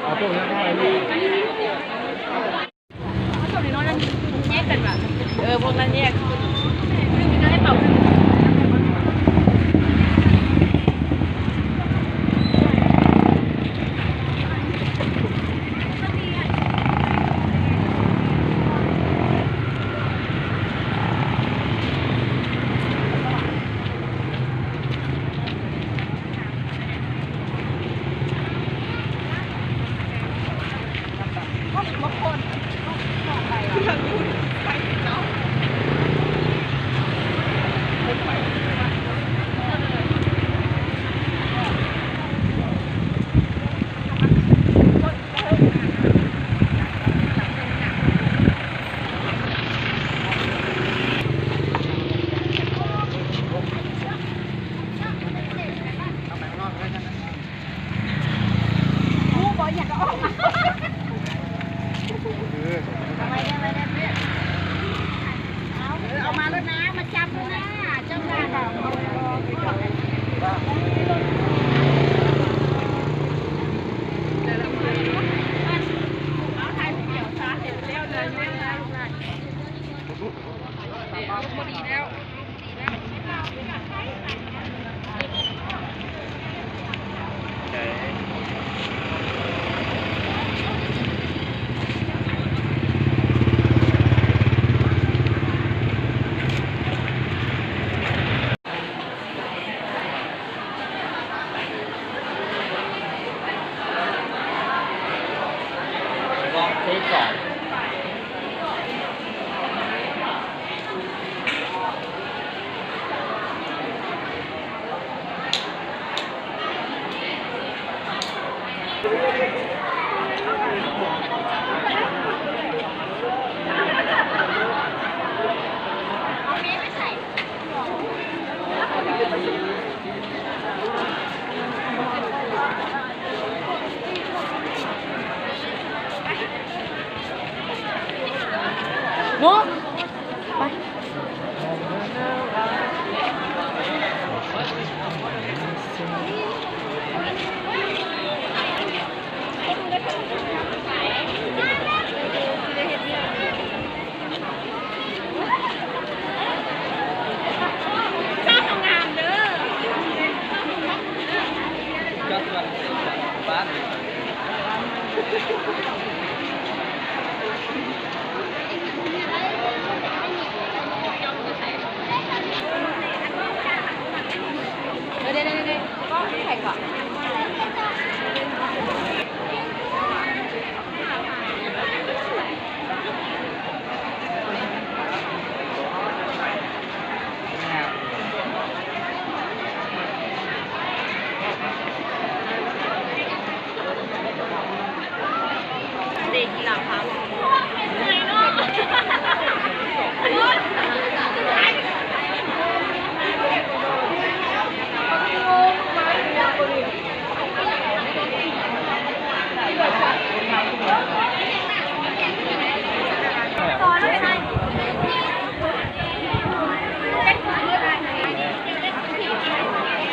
เอาพวกนี้ได้ไหมส่วนน้อยนั้นแยกกันแบบพวกนั้นแยกซึ่งมันก็ให้เป่าบางคนผู้บอยอยากจะออกมาเอามาแล้วนะมาจับแล้วนะเจ้าหน้าเอาไทยเกี่ยวซาเสร็จแล้วเลยไม่ได้พอดีแล้วเทคก่อนนุ๊กไปเจ้าทำงานเด้อก็ส่วนบ้านเดี๋ยวก็แข่งก่อนเด็กกีฬาพับ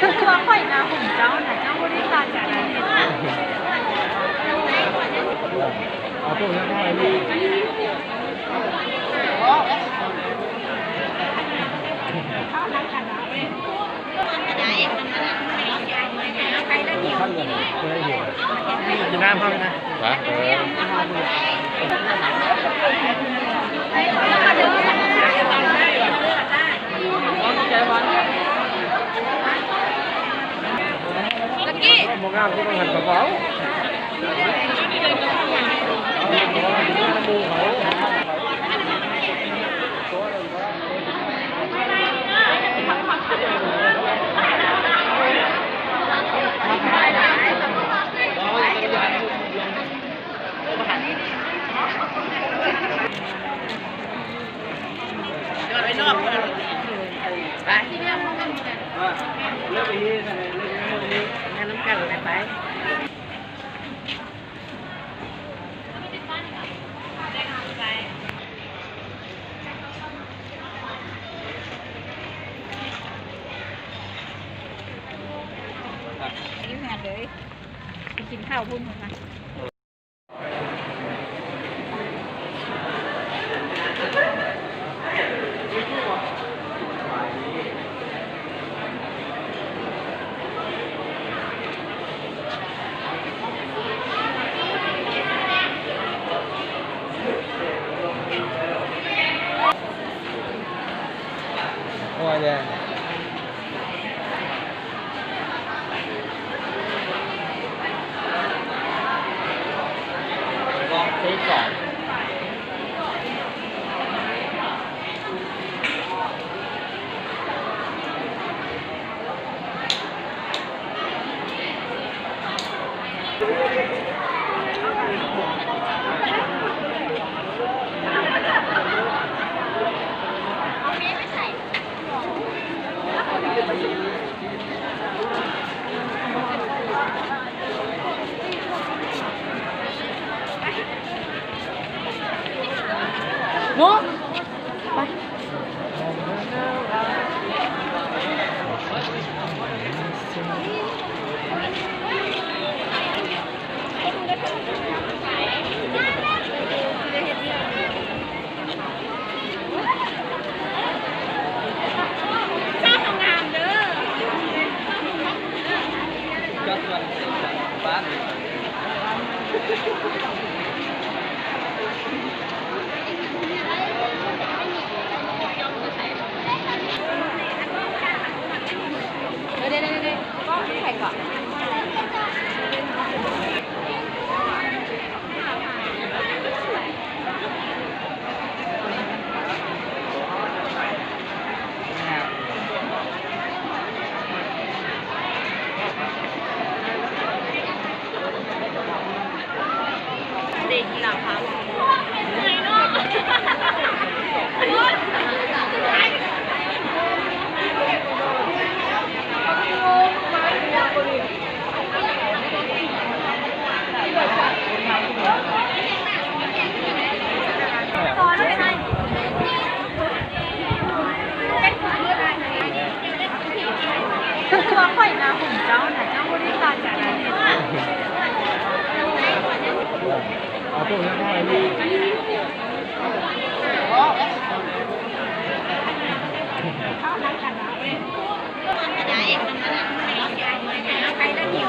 ตัวข่อยนะผมเจ้าไหนเจ้าบริการจากไหนเอาพวกนี้ได้ไหมข้าวเหนียวไม่ได้หิวกินน้ำเข้าไปนะตะกี้มองงามที่มันหันกระเป๋าไปนอกไปเลิกไปที่ไหนเลิกไปที่งานน้ำกันไปยิ้มแหนเลยไปกินข้าวพุ่นมา นุ๊กไปเดี๋ยวก็ไข่ก่อนเด็กกีฬาพักตัวข่อยนะผมเจ้าน่ะเจ้าบริการจากไหนเอาพวกนี้เข้าไปนี่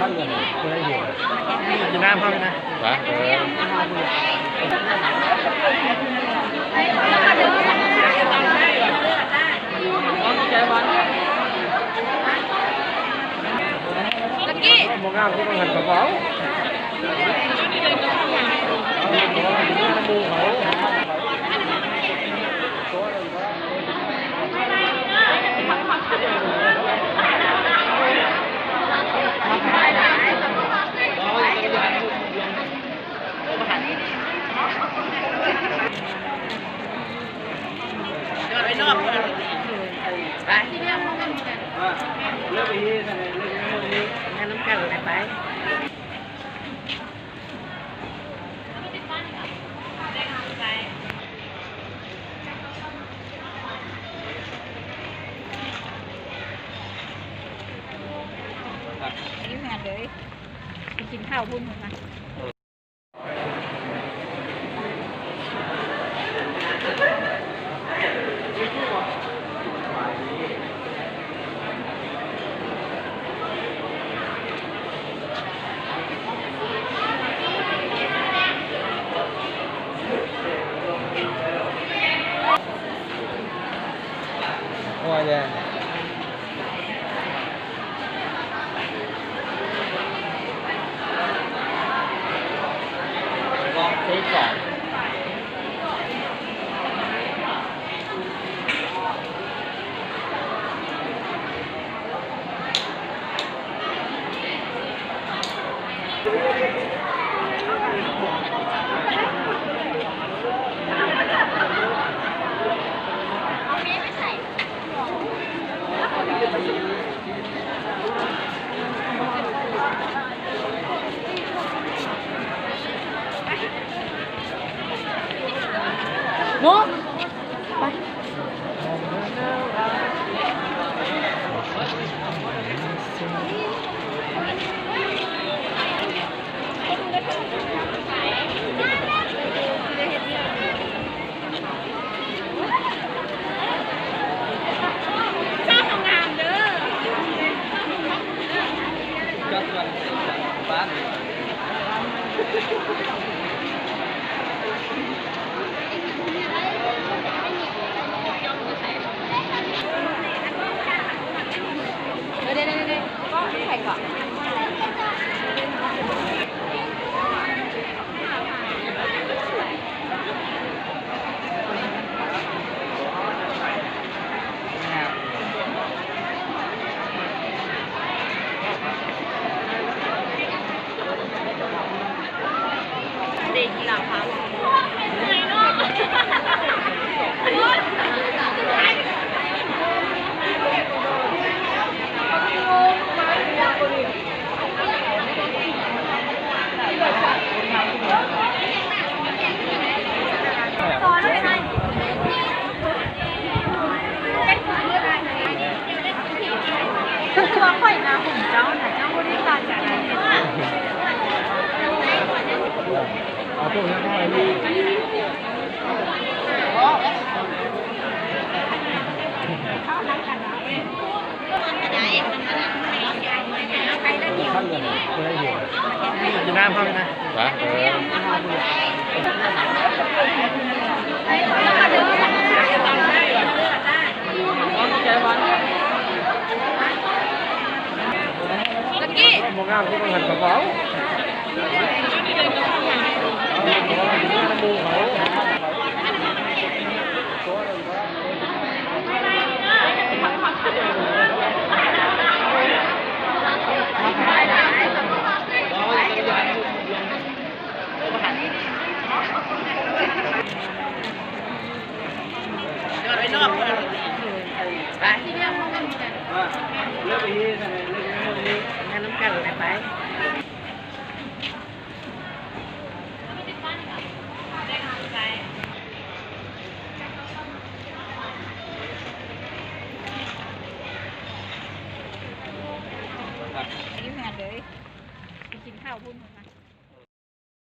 ข้าวเหนียวเคยเห็นกินน้ำเข้าไปนะลักกี้มองงามที่มันหันกระเป๋าไปนอกไปเลิกไปที่ไหนเลิกนี้งั้นน้ำกันไปยิ้มแหนเลยไปกินข้าวพุ่นมาโอ้ยเนี่ยลองเทสก่อนนุ๊กไปเดี๋ยวก็ไข่ก่อน ยนะผมเจ้าน่ะเจ้าบริการจากไหนเนี่ย เอาพวกนั้นได้เลย ไปแล้วเดี๋ยว ท่านเลยไม่ได้อยู่อยู่หน้าพังนะ นะ ตะกี้ มองงามที่มันหันกระเป๋ามูเขาไปนอกไปที่เรื่องมันเลือกไปที่ไหนเลือกงานน้ำกันไปยิ้มแหนเลยไปกินข้าวพุ่น